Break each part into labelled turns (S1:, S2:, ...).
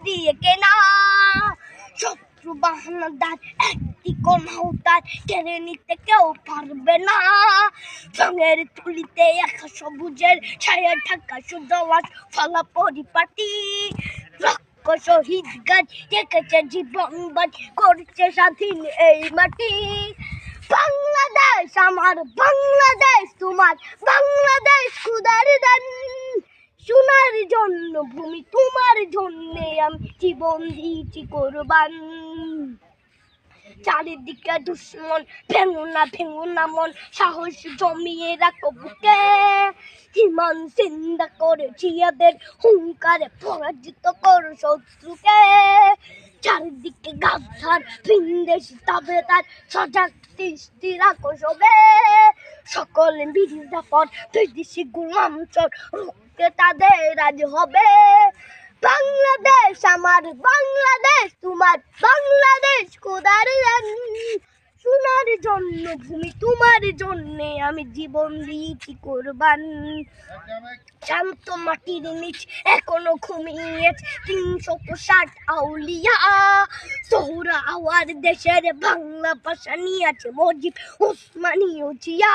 S1: দিয়ে কেনা। শত্রু বাহানাদার একটি কোনাও তার কেড়ে নিতে কেউ পারবে না। রঙের তুলিতে একা সবুজের ছায়া ঢাকা সুজলাস ফলা পরিপাটি। লক্ষ শহীদ গাছ রেখেছে জীবন বাজ করছে স্বাধীন এই মাটি। বাংলাদেশ আমার, বাংলাদেশ তোমার, বাংলাদেশ খুদার দান। সোনার জন্য ভূমি তোমার জন্যে আমি জীবন দিয়েছি কোরবান। চারিদিকে দুশ্মন, ভেঙো না মন, সাহস জমিয়ে রাখো বুকে। হিমান চিন্তা করেছি এদের হুঙ্কারে পরাজিত করো শত্রুকে। চারিদিকে গাদ্দার ভিনদেশি তবে তার সজাগ দৃষ্টি রাখো সবে। সকল মির্জাফর বিদেশি গোলাম চোর রুখতে তাদের আজ হবে। বাংলাদেশ আমার, বাংলাদেশ তোমার, বাংলাদেশ খোদার দান। সোনার জন্য ভূমি তোমার জন্যে আমি জীবন দিয়েছি কোরবান। শান্ত মাটির নিচ এখনো ঘুমিয়েছে ৩৬০ আউলিয়া। সোহরা আওয়ার দেশের বাংলা ভাষা নিয়ে আছে মজিব ওসমানীয় জিয়া।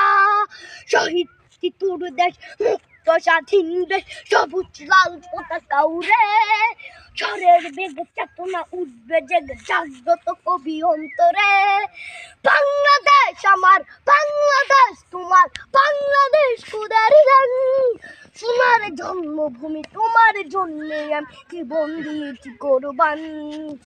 S1: শহীদ তিতুর দেশ, মুক্ত স্বাধীন দেশ, সবুজ লাল পতাকা উড়ে। ঝড়ের বেগে চেতনা উঠবে জেগে জাগ্রত কবি অন্তরে। বাংলাদেশ আমার, বাংলাদেশ তোমার, বাংলাদেশ খোদার দান। সোনার জন্মভূমি তোমার জন্যে আমি জীবন দিয়েছি কোরবান।